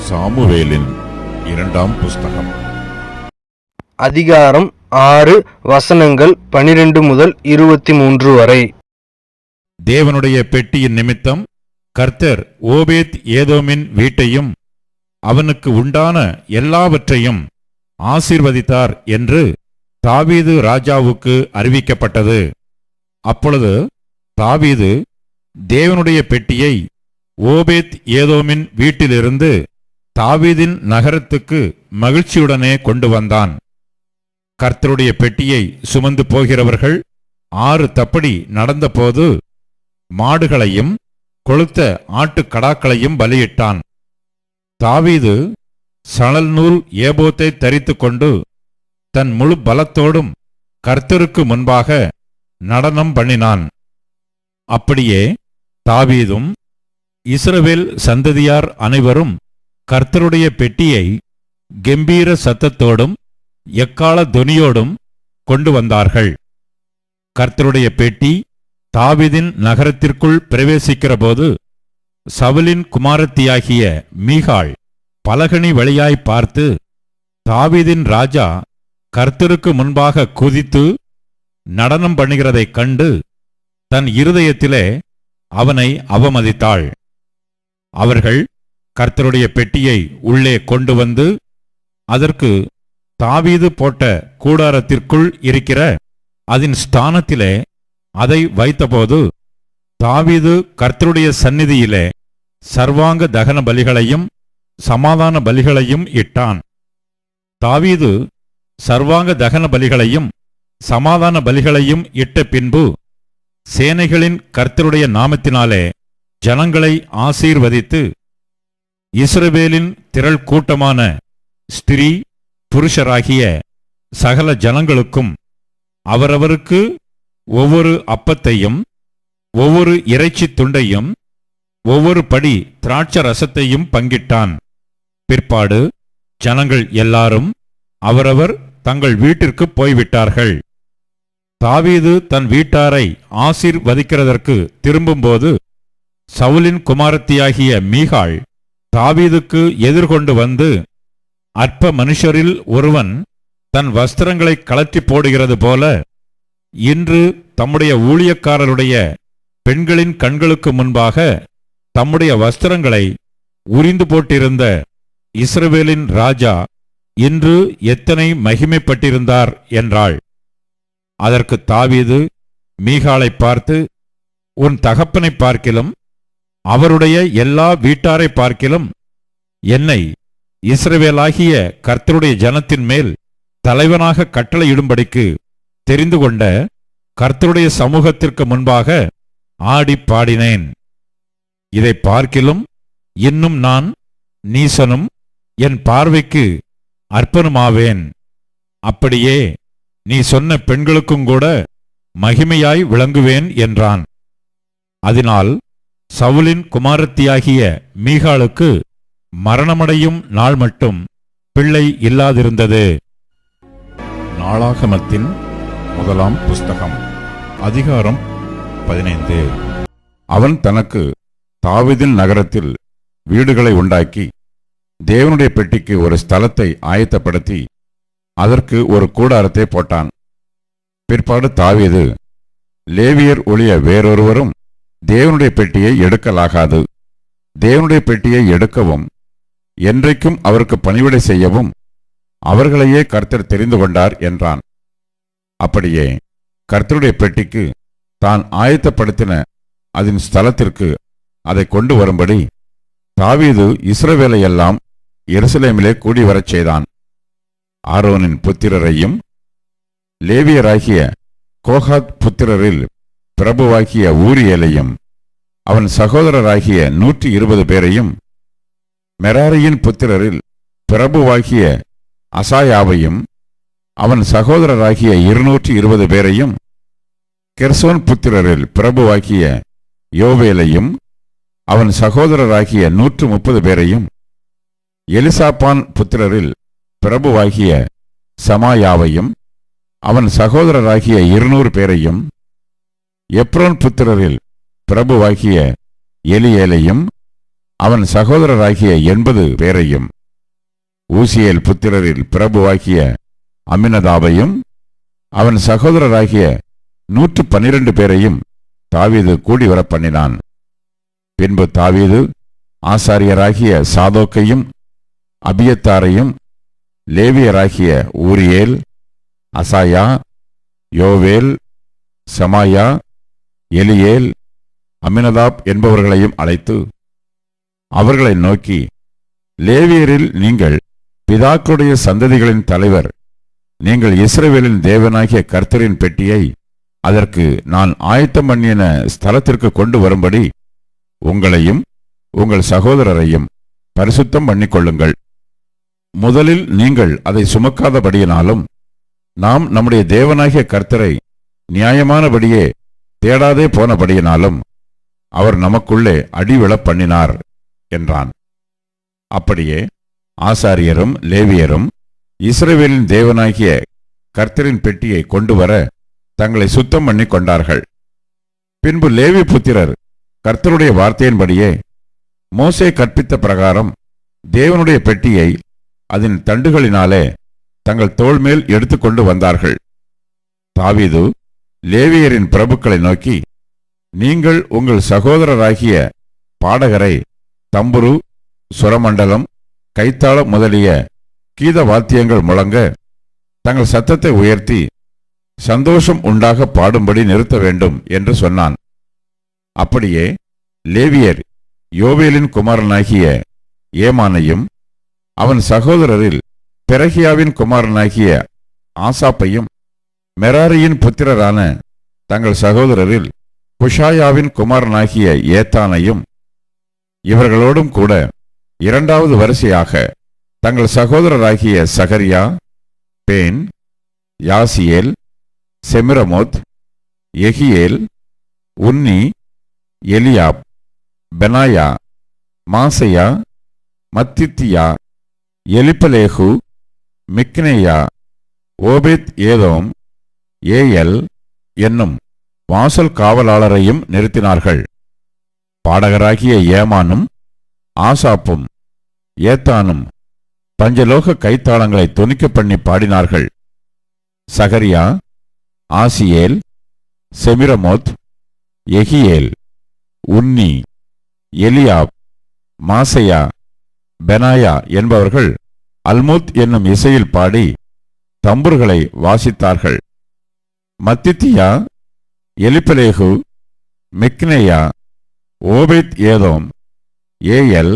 சாமுவேலின் இரண்டாம் புஸ்தகம் அதிகாரம் 6 வசனங்கள் 12 முதல் 23 வரை. தேவனுடைய பெட்டியின் நிமித்தம் கர்த்தர் ஓபேத் ஏதோமின் வீட்டையும் அவனுக்கு உண்டான எல்லாவற்றையும் ஆசீர்வதித்தார் என்று தாவீது ராஜாவுக்கு அறிவிக்கப்பட்டது. அப்பொழுது தாவீது தேவனுடைய பெட்டியை ஓபேத் ஏதோமின் வீட்டிலிருந்து தாவீதின் நகரத்துக்கு மகிழ்ச்சியுடனே கொண்டு வந்தான். கர்த்தருடைய பெட்டியை சுமந்து போகிறவர்கள் 6 தப்படி நடந்தபோது மாடுகளையும் கொழுத்த ஆட்டுக்கடாக்களையும் பலியிட்டான். தாவீது சணல் நூல் ஏபோத்தை தரித்து கொண்டு தன் முழு பலத்தோடும் கர்த்தருக்கு முன்பாக நடனம் பண்ணினான். அப்படியே தாவீதும் இஸ்ரவேல் சந்ததியார் அனைவரும் கர்த்தருடைய பெட்டியை கெம்பீர சத்தத்தோடும் எக்காள தொனியோடும் கொண்டு வந்தார்கள். கர்த்தருடைய பெட்டி தாவீதின் நகரத்திற்குள் பிரவேசிக்கிறபோது சவுலின் குமாரத்தியாகிய மீகாள் பலகணி வழியாய் பார்த்து, தாவீதின் ராஜா கர்த்தருக்கு முன்பாக குதித்து நடனம் பண்ணுகிறதைக் கண்டு தன் இருதயத்திலே அவனை அவமதித்தாள். அவர்கள் கர்த்தருடைய பெட்டியை உள்ளே கொண்டு வந்து அதற்கு தாவீது போட்ட கூடாரத்திற்குள் இருக்கிற அதன் ஸ்தானத்திலே அதை வைத்தபோது தாவீது கர்த்தருடைய சந்நிதியிலே சர்வாங்க தகன பலிகளையும் சமாதான பலிகளையும் இட்டான். தாவீது சர்வாங்க தகன பலிகளையும் சமாதான பலிகளையும் இட்ட பின்பு சேனைகளின் கர்த்தருடைய நாமத்தினாலே ஜனங்களை ஆசீர்வதித்து இஸ்ரவேலின் திரள் கூட்டமான ஸ்திரீ புருஷராகிய சகல ஜனங்களுக்கும் அவரவருக்கு ஒவ்வொரு அப்பத்தையும் ஒவ்வொரு இறைச்சி துண்டையும் ஒவ்வொரு படி திராட்சை ரசத்தையும் பங்கிட்டான். பிற்பாடு ஜனங்கள் எல்லாரும் அவரவர் தங்கள் வீட்டிற்கு போய்விட்டார்கள். தாவீது தன் வீட்டாரை ஆசீர்வதிக்கிறதற்கு திரும்பும்போது சவுலின் குமாரத்தியாகிய மீகாள் தாவீதுக்கு எதிர்கொண்டு வந்து, அற்ப மனுஷரில் ஒருவன் தன் வஸ்திரங்களை கழற்றி போடுகிறது போல இன்று தம்முடைய ஊழியக்காரருடைய பெண்களின் கண்களுக்கு முன்பாக தம்முடைய வஸ்திரங்களை உரிந்து போட்டிருந்த இஸ்ரவேலின் ராஜா இன்று எத்தனை மகிமைப்பட்டிருந்தார் என்றாள். அதற்கு தாவீது மீகாளை பார்த்து, உன் தகப்பனை பார்க்கிலும் அவருடைய எல்லா வீட்டாரை பார்க்கிலும் என்னை இஸ்ரவேலாகிய கர்த்தருடைய ஜனத்தின் மேல் தலைவனாக கட்டளையிடும்படிக்கு தெரிந்து கொண்ட கர்த்தருடைய சமூகத்திற்கு முன்பாக ஆடி பாடினேன். இதை பார்க்கிலும் இன்னும் நான் நீசனும் என் பார்வைக்கு அற்பனுமாவேன். அப்படியே நீ சொன்ன பெண்களுக்கும் கூட மகிமையாய் விளங்குவேன் என்றான். அதனால் சவுலின் குமாரத்தியாகிய மீகாளுக்கு மரணமடையும் நாள் மட்டும் பிள்ளை இல்லாதிருந்தது. நாளாகமத்தின் முதலாம் புஸ்தகம் அதிகாரம் 15. அவன் தனக்கு தாவீதின் நகரத்தில் வீடுகளை உண்டாக்கி தேவனுடைய பெட்டிக்கு ஒரு ஸ்தலத்தை ஆயத்தப்படுத்தி அதற்கு ஒரு கூடாரத்தை போட்டான். பிற்பாடு தாவீது, லேவியர் ஒழிய வேறொருவரும் தேவனுடைய பெட்டியை எடுக்கலாகாது, தேவனுடைய பெட்டியை எடுக்கவும் என்றைக்கும் அவருக்கு பணிவிடை செய்யவும் அவர்களையே கர்த்தர் தெரிந்து கொண்டார் என்றான். அப்படியே கர்த்தருடைய பெட்டிக்கு தான் ஆயத்தப்படுத்தின அதன் ஸ்தலத்திற்கு அதை கொண்டு வரும்படி தாவீது இஸ்ரவேலையெல்லாம் எருசலேமிலே கூடி வரச் செய்தான். ஆரோனின் புத்திரரையும் லேவியராகிய கோகாத் புத்திரரில் பிரபுவாகிய ஊரியேலையும் அவன் சகோதரராகிய 120 பேரையும் மெராரியின் புத்திரரில் பிரபுவாகிய அசாயாவையும் அவன் சகோதரராகிய 220 பேரையும் கெர்சோன் புத்திரரில் பிரபுவாகிய யோவேலையும் அவன் சகோதரராகிய 130 பேரையும் எலிசாப்பான் புத்திரரில் பிரபுவாகிய சமாயாவையும் அவன் சகோதரராகிய 200 பேரையும், எப்ரோன் புத்திரரில் பிரபுவாகிய எலியேலையும் அவன் சகோதரராகிய 80 பேரையும், ஊசியேல் புத்திரரில் பிரபுவாகிய அம்மினதாபையும் அவன் சகோதரராகிய 112 பேரையும் தாவீது கூடிவர பண்ணினான். பின்பு தாவீது ஆசாரியராகிய சாதோக்கையும் அபியத்தாரையும், லேவியராகிய ஊரியேல், அசாயா, யோவேல், சமாயா, எலியேல், அம்மினதாப் என்பவர்களையும் அழைத்து அவர்களை நோக்கி, லேவியரில் நீங்கள் பிதாக்களுடைய சந்ததிகளின் தலைவர், நீங்கள் இஸ்ரவேலின் தேவனாகிய கர்த்தரின் பெட்டியை அதற்கு நான் ஆயத்தம் பண்ணின ஸ்தலத்திற்கு கொண்டு வரும்படி உங்களையும் உங்கள் சகோதரரையும் பரிசுத்தம் பண்ணிக்கொள்ளுங்கள். முதலில் நீங்கள் அதை சுமக்காதபடியினாலும் நாம் நம்முடைய தேவனாகிய கர்த்தரை நியாயமானபடியே தேடாதே போனபடியினாலும் அவர் நமக்குள்ளே அடிவிழப் பண்ணினார் என்றான். அப்படியே ஆசாரியரும் லேவியரும் இஸ்ரவேலின் தேவனாகிய கர்த்தரின் பெட்டியை கொண்டு வர தங்களை சுத்தம் பண்ணி கொண்டார்கள். பின்பு லேவி புத்திரர் கர்த்தருடைய வார்த்தையின்படியே மோசே கற்பித்த பிரகாரம் தேவனுடைய பெட்டியை அதன் தண்டுகளினாலே தங்கள் தோள்மேல் எடுத்துக்கொண்டு வந்தார்கள். தாவீது லேவியரின் பிரபுக்களை நோக்கி, நீங்கள் உங்கள் சகோதரராகிய பாடகரை தம்புரு, சுரமண்டலம், கைத்தாளம் முதலிய கீத வாத்தியங்கள் முழங்க தங்கள் சத்தத்தை உயர்த்தி சந்தோஷம் உண்டாக பாடும்படி நிறுத்த வேண்டும் என்று சொன்னான். அப்படியே லேவியர் யோவேலின் குமாரனாகிய ஏமானையும் அவன் சகோதரரில் பெரகியாவின் குமாரனாகிய ஆசாப்பையும், மெராரியின் புத்திரரான தங்கள் சகோதரரில் குஷாயாவின் குமாரனாகிய ஏத்தானையும், இவர்களோடும் கூட 2வது வரிசையாக தங்கள் சகோதரராகிய சகரியா, பேன், யாசியேல், செமிரமோத், எகியேல், உன்னி, எலியாப், பெனாயா, மாசையா, மத்தித்தியா, எலிப்பலேகு, மிக்னேயா, ஓபேத் ஏதோம், ஏயல் என்னும் வாசல் காவலாளரையும் நிறுத்தினார்கள். பாடகராகிய ஏமானும் ஆசாப்பும் ஏத்தானும் பஞ்சலோக கைத்தாளங்களை தொனிக்க பண்ணி பாடினார்கள். சகரியா, ஆசியேல், செமிரமோத், எகியேல், உன்னி, எலியாப், மாசையா, பெனாயா என்பவர்கள் அல்மோத் என்னும் இசையில் பாடி தம்புர்களை வாசித்தார்கள். மத்தித்தியா, எலிப்பலேகு, மிக்னேயா, ஓபேத் ஏதோம், ஏயல்,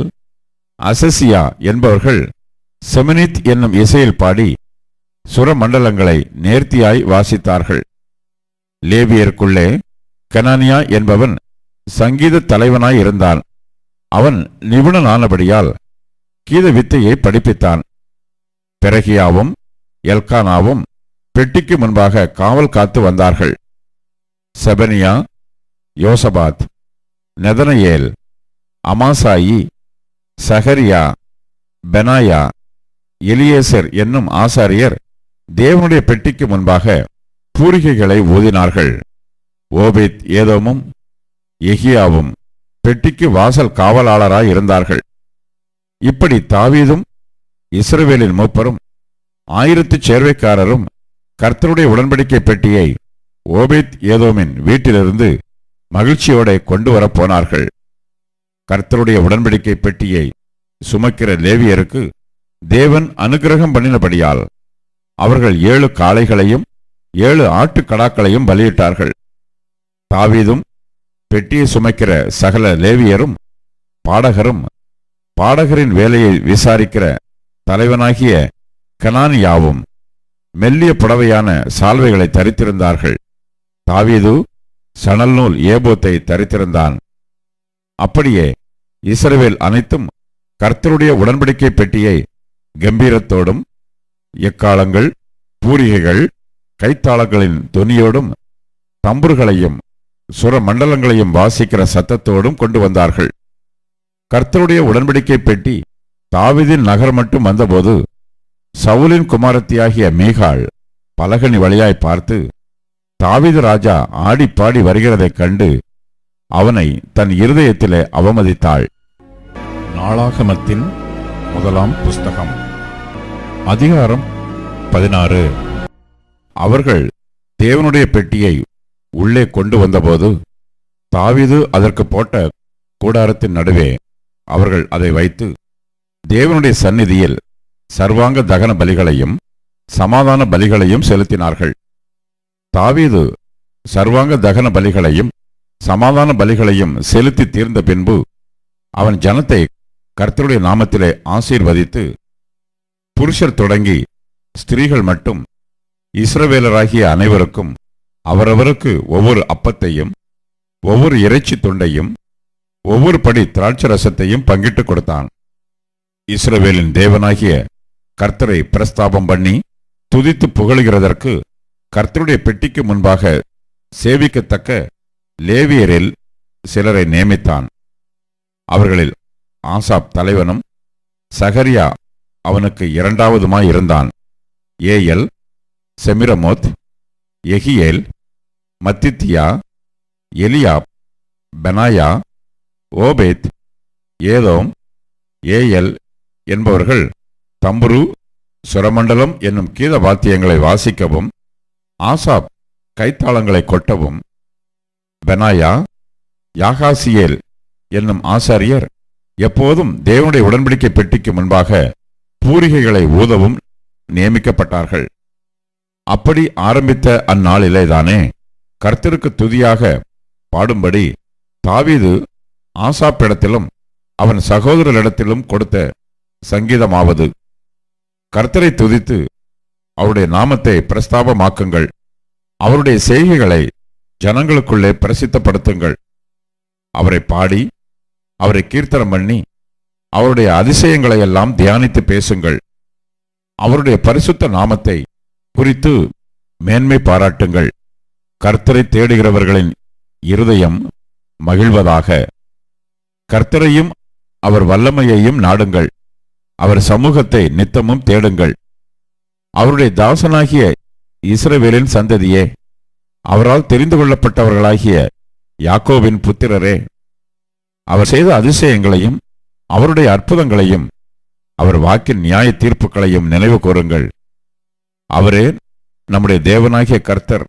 அசசியா என்பவர்கள் செமினித் என்னும் இசையில் பாடி சுரமண்டலங்களை நேர்த்தியாய் வாசித்தார்கள். லேவியருக்குள்ளே கனானியா என்பவன் சங்கீத தலைவனாய் இருந்தான். அவன் நிபுணனானபடியால் கீத வித்தையை படிப்பித்தான். பெரகியாவும் எல்கானாவும் பெட்டிக்கு முன்பாக காவல் காத்து வந்தார்கள். செபனியா, யோசபாத், நெதனயேல், அமாசாயி, சகரியா, பெனாயா, எலியேசர் என்னும் ஆசாரியர் தேவனுடைய பெட்டிக்கு முன்பாக பூரிகைகளை ஊதினார்கள். ஓபேத் ஏதோமும் எகியாவும் பெட்டிக்கு வாசல் காவலாளராய் இருந்தார்கள். இப்படி தாவீதும் இஸ்ரவேலின் மூப்பரும் 1000 சேர்வைக்காரரும் கர்த்தருடைய உடன்படிக்கை பெட்டியை ஓபேத் ஏதோமின் வீட்டிலிருந்து மகிழ்ச்சியோட கொண்டு வரப் போனார்கள். கர்த்தருடைய உடன்படிக்கை பெட்டியை சுமக்கிற லேவியருக்கு தேவன் அனுக்கிரகம் பண்ணினபடியால் அவர்கள் 7 காளைகளையும் 7 ஆட்டுக்கடாக்களையும் பலியிட்டார்கள். தாவீதும் பெட்டியை சுமக்கிற சகல லேவியரும் பாடகரும் பாடகரின் வேலையை விசாரிக்கிற தலைவனாகிய கனானியாவும் மெல்லிய புடவையான சால்வைகளை தரித்திருந்தார்கள். தாவீது சணல் நூல் ஏபோத்தை தரித்திருந்தான். அப்படியே இஸ்ரவேல் அனைத்தும் கர்த்தருடைய உடன்படிக்கை பெட்டியை கம்பீரத்தோடும் எக்காளங்கள், பூரிகைகள், கைத்தாளங்களின் தொனியோடும் தம்புர்களையும் சுரமண்டலங்களையும் வாசிக்கிற சத்தத்தோடும் கொண்டு வந்தார்கள். கர்த்தருடைய உடன்படிக்கை பெட்டி தாவீதின் நகர் மட்டும் வந்தபோது சவுலின் குமாரத்தியாகிய மீகாள் பலகனி வழியாய் பார்த்து தாவீது ராஜா ஆடிப்பாடி வருகிறதைக் கண்டு அவனை தன் இருதயத்திலே அவமதித்தாள். நாளாகமத்தின் முதலாம் புஸ்தகம் அதிகாரம் 16. அவர்கள் தேவனுடைய பெட்டியை உள்ளே கொண்டு வந்தபோது தாவீது அதற்கு போட்ட கூடாரத்தின் நடுவே அவர்கள் அதை வைத்து தேவனுடைய சந்நிதியில் சர்வாங்க தகன பலிகளையும் சமாதான பலிகளையும் செலுத்தினார்கள். தாவீது சர்வாங்க தகன பலிகளையும் சமாதான பலிகளையும் செலுத்தி தீர்ந்த பின்பு அவன் ஜனத்தை கர்த்தருடைய நாமத்திலே ஆசீர்வதித்து புருஷர் தொடங்கி ஸ்திரீகள் மட்டும் இஸ்ரவேலராகிய அனைவருக்கும் அவரவருக்கு ஒவ்வொரு அப்பத்தையும் ஒவ்வொரு இறைச்சி துண்டையும் ஒவ்வொரு படி திராட்சரசத்தையும் பங்கிட்டுக் கொடுத்தான். இஸ்ரவேலின் தேவனாகிய கர்த்தரை பிரஸ்தாபம் பண்ணி துதித்து புகழுகிறதற்கு கர்த்தருடைய பெட்டிக்கு முன்பாக சேவிக்கத்தக்க லேவியரில் சிலரை நியமித்தான். அவர்களில் ஆசாப் தலைவனும் சகரியா அவனுக்கு இரண்டாவதுமாயிருந்தான். ஏயல், செமிரமோத், எகியேல், மத்தித்தியா, எலியாப், பெனாயா, ஓபேத், ஏதோம், ஏயல் என்பவர்கள் தம்புரு, சுரமண்டலம் என்னும் கீத வாத்தியங்களை வாசிக்கவும் ஆசாப் கைத்தாளங்களை கொட்டவும், பெனாயா, யாகாசியேல் என்னும் ஆசாரியர் எப்போதும் தேவனுடைய உடன்படிக்கை பெட்டிக்கு முன்பாக பூரிகைகளை ஊதவும் நியமிக்கப்பட்டார்கள். அப்படி ஆரம்பித்த அந்நாளிலேதானே கர்த்தருக்கு துதியாக பாடும்படி தாவீது ஆசாப்பிடத்திலும் அவன் சகோதரரிடத்திலும் கொடுத்த சங்கீதமாவது, கர்த்தரை துதித்து அவருடைய நாமத்தை பிரஸ்தாபமாக்குங்கள், அவருடைய செய்கைகளை ஜனங்களுக்குள்ளே பிரசித்தப்படுத்துங்கள், அவரை பாடி அவரை கீர்த்தனம் பண்ணி அவருடைய அதிசயங்களையெல்லாம் தியானித்து பேசுங்கள், அவருடைய பரிசுத்த நாமத்தை குறித்து மேன்மை பாராட்டுங்கள், கர்த்தரை தேடுகிறவர்களின் இருதயம் மகிழ்வதாக, கர்த்தரையும் அவர் வல்லமையையும் நாடுங்கள், அவர் சமூகத்தை நித்தமும் தேடுங்கள், அவருடைய தாசனாகிய இஸ்ரவேலின் சந்ததியே, அவரால் தெரிந்து கொள்ளப்பட்டவர்களாகிய யாக்கோபின் புத்திரரே, அவர் செய்த அதிசயங்களையும் அவருடைய அற்புதங்களையும் அவர் வாக்கின் நியாய தீர்ப்புகளையும் நினைவு கூறுங்கள். அவரே நம்முடைய தேவனாகிய கர்த்தர்,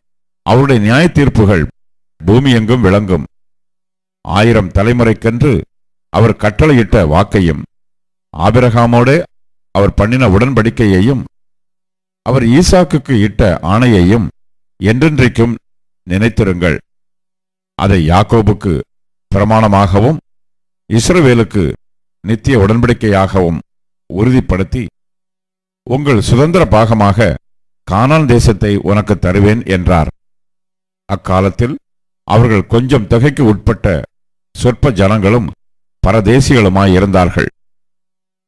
அவருடைய நியாய தீர்ப்புகள் பூமியெங்கும் விளங்கும். 1000 தலைமுறைக்கென்று அவர் கட்டளையிட்ட வாக்கையும் ஆபிரகாமோடே அவர் பண்ணின உடன்படிக்கையையும் அவர் ஈசாக்குக்கு இட்ட ஆணையையும் என்றென்றைக்கும் நினைத்திருங்கள். அதை யாக்கோபுக்கு பிரமாணமாகவும் இஸ்ரவேலுக்கு நித்திய உடன்படிக்கையாகவும் உறுதிப்படுத்தி உங்கள் சுதந்திர பாகமாக கானான் தேசத்தை உனக்கு தருவேன் என்றார். அக்காலத்தில் அவர்கள் கொஞ்சம் தொகைக்கு உட்பட்ட சொற்ப ஜனங்களும் பரதேசிகளுமாயிருந்தார்கள்.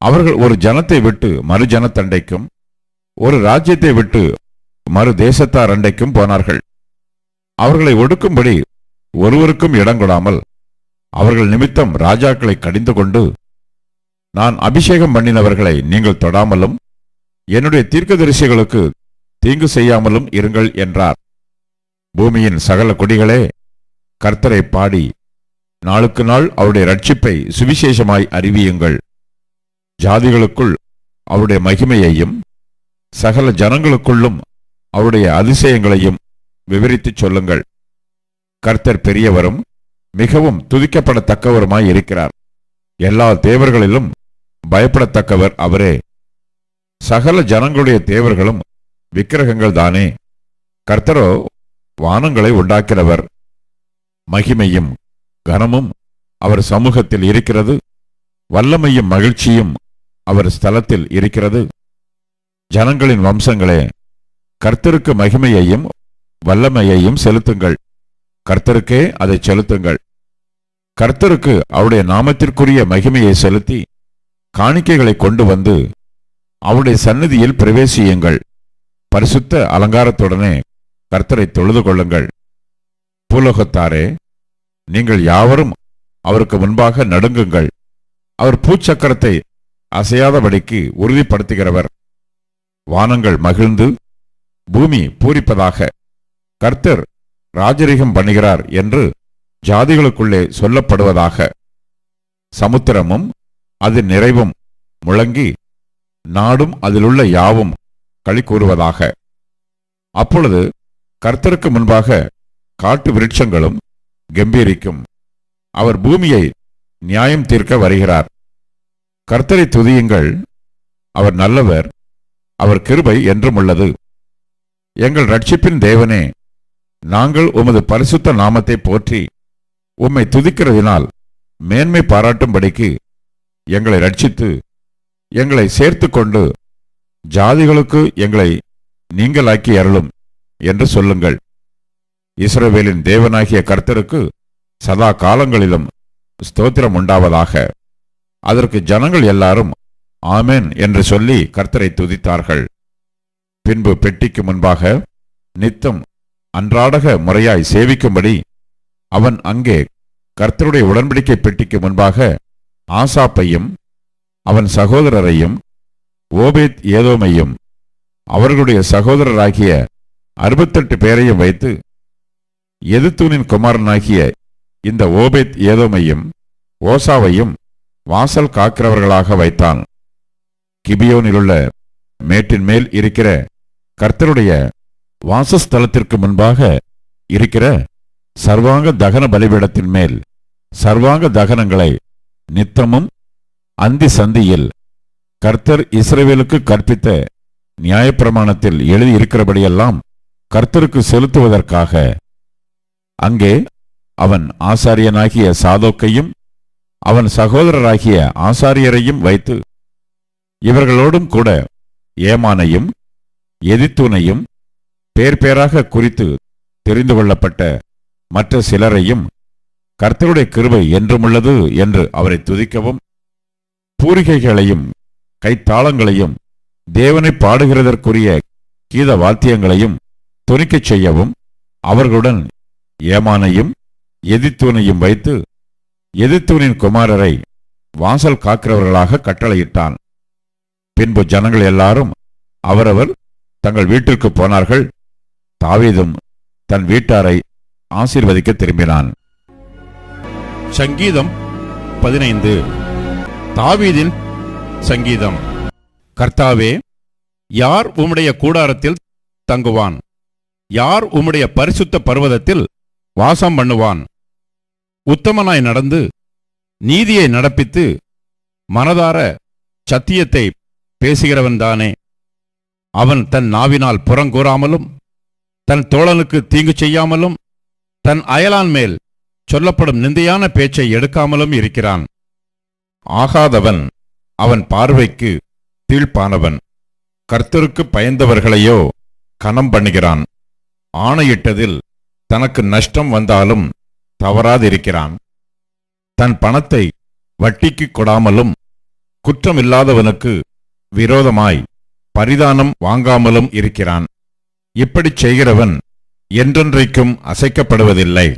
அவர்கள் ஒரு ஜனத்தை விட்டு மறு ஜனத்தண்டைக்கும் ஒரு ராஜ்யத்தை விட்டு மறு தேசத்தார் அண்டைக்கும் போனார்கள். அவர்களை ஒடுக்கும்படி ஒருவருக்கும் இடங்கொடாமல் அவர்கள் நிமித்தம் ராஜாக்களை கடிந்து கொண்டு, நான் அபிஷேகம் பண்ணினவர்களை நீங்கள் தொடாமலும் என்னுடைய தீர்க்கதரிசிகளுக்கு தீங்கு செய்யாமலும் இருங்கள் என்றார். பூமியின் சகல குடிகளே, கர்த்தரை பாடி நாளுக்கு நாள் அவருடைய இரட்சிப்பை சுவிசேஷமாய் அறிவியுங்கள். ஜாதிகளுக்குள் அவருடைய மகிமையையும் சகல ஜனங்களுக்குள்ளும் அவருடைய அதிசயங்களையும் விவரித்துச் சொல்லுங்கள். கர்த்தர் பெரியவரும் மிகவும் துதிக்கப்படத்தக்கவருமாய் இருக்கிறார். எல்லா தேவர்களிலும் பயப்படத்தக்கவர் அவரே. சகல ஜனங்களுடைய தேவர்களும் விக்கிரகங்கள் தானே. கர்த்தரோ வானங்களை உண்டாக்கிறவர். மகிமையும் கனமும் அவர் சமூகத்தில் இருக்கிறது, வல்லமையும் மகிழ்ச்சியும் அவர் ஸ்தலத்தில் இருக்கிறது. ஜனங்களின் வம்சங்களே, கர்த்தருக்கு மகிமையையும் வல்லமையையும் செலுத்துங்கள். கர்த்தருக்கே அதை செலுத்துங்கள். கர்த்தருக்கு அவருடைய நாமத்திற்குரிய மகிமையை செலுத்தி காணிக்கைகளை கொண்டு வந்து அவருடைய சந்நிதியில் பிரவேசியுங்கள். பரிசுத்த அலங்காரத்துடனே கர்த்தரை தொழுது கொள்ளுங்கள். பூலோகத்தாரே, நீங்கள் யாவரும் அவருக்கு முன்பாக நடுங்குங்கள். அவர் பூச்சக்கரத்தை அசையாதபடிக்கு உறுதிப்படுத்துகிறவர். வானங்கள் மகிழ்ந்து பூமி பூரிப்பதாக. கர்த்தர் ராஜரிகம் பண்ணுகிறார் என்று ஜாதிகளுக்குள்ளே சொல்லப்படுவதாக. சமுத்திரமும் அதன் நிறைவும் முழங்கி நாடும் அதிலுள்ள யாவும் களி கூறுவதாக. அப்பொழுது கர்த்தருக்கு முன்பாக காட்டு விருட்சங்களும் கம்பீரிக்கும். அவர் பூமியை நியாயம் தீர்க்க வருகிறார். கர்த்தரை துதியுங்கள், அவர் நல்லவர், அவர் கிருபை என்றும் உள்ளது. எங்கள் ரட்சிப்பின் தேவனே, நாங்கள் உமது பரிசுத்த நாமத்தை போற்றி உம்மை துதிக்கிறதினால் மேன்மை பாராட்டும்படிக்கு எங்களை ரட்சித்து எங்களை சேர்த்து கொண்டு ஜாதிகளுக்கு எங்களை நீங்களாக்கி அருளும் என்று சொல்லுங்கள். இஸ்ரவேலின் தேவனாகிய கர்த்தருக்கு சதா காலங்களிலும் ஸ்தோத்திரம் உண்டாவதாக. அதற்கு ஜனங்கள் எல்லாரும் ஆமென் என்று சொல்லி கர்த்தரை துதித்தார்கள். பின்பு பெட்டிக்கு முன்பாக நித்தம் அன்றாடக முறையாய் சேவிக்கும்படி அவன் அங்கே கர்த்தருடைய உடன்படிக்கை பெட்டிக்கு முன்பாக ஆசாப்பையும் அவன் சகோதரரையும் ஓபேத் ஏதோமையும் அவர்களுடைய சகோதரராகிய 68 பேரையும் வைத்து எதுத்தூனின் குமாரனாகிய இந்த ஓபேத் ஏதோமையும் ஓசாவையும் வாசல் காக்கிறவர்களாக வைத்தான். கிபியோனிலுள்ள மேட்டின் மேல் இருக்கிற கர்த்தருடைய வாசஸ்தலத்திற்கு முன்பாக இருக்கிற சர்வாங்க தகன பலிபீடத்தின் மேல் சர்வாங்க தகனங்களை நித்தமும் அந்தி சந்தியில் கர்த்தர் இஸ்ரவேலுக்கு கற்பித்த நியாயப்பிரமாணத்தில் எழுதியிருக்கிறபடியெல்லாம் கர்த்தருக்கு செலுத்துவதற்காக அங்கே அவன் ஆசாரியனாகிய சாதோக்கையும் அவன் சகோதரராகிய ஆசாரியரையும் வைத்து இவர்களோடும் கூட ஏமானையும் எதித்தூனையும் பேர் பேராக குறித்து தெரிந்து கொள்ளப்பட்ட மற்ற சிலரையும் கர்த்தருடைய கிருபை என்றுமுள்ளது என்று அவரை துதிக்கவும் பூரிகைகளையும் கைத்தாளங்களையும் தேவனை பாடுகிறதற்குரிய கீத வாத்தியங்களையும் தொனிக்கச் செய்யவும் அவர்களுடன் ஏமானையும் எதித்தூனையும் வைத்து எதித்தூனின் குமாரரை வாசல் காக்கிறவர்களாக கட்டளையிட்டான். பின்பு ஜனங்கள் எல்லாரும் அவரவர் தங்கள் வீட்டிற்கு போனார்கள். தாவீதும் தன் வீட்டாரை ஆசீர்வதிக்க திரும்பினான். சங்கீதம் 15. தாவீதின் சங்கீதம். கர்த்தாவே, யார் உம்முடைய கூடாரத்தில் தங்குவான்? யார் உம்முடைய பரிசுத்த பர்வதத்தில் வாசம் பண்ணுவான்? உத்தமனாய் நடந்து நீதியை நடப்பித்து மனதார சத்தியத்தை பேசுகிறவன்தானே. அவன் தன் நாவினால் புறங்கூறாமலும் தன் தோழனுக்கு தீங்கு செய்யாமலும் தன் அயலான் மேல் சொல்லப்படும் நிந்தையான பேச்சை எடுக்காமலும் இருக்கிறான். ஆகாதவன் அவன் பார்வைக்கு தீழ்ப்பானவன். கர்த்தருக்கு பயந்தவர்களையோ கனம் பண்ணுகிறான். ஆணையிட்டதில் தனக்கு நஷ்டம் வந்தாலும் தவறாதிருக்கிறான். தன் பணத்தை வட்டிக்கு கொடாமலும் குற்றமில்லாதவனுக்கு விரோதமாய் பரிதானம் வாங்காமலும் இருக்கிறான். இப்படிச் செய்கிறவன் என்றென்றைக்கும் அசைக்கப்படுவதில்லை.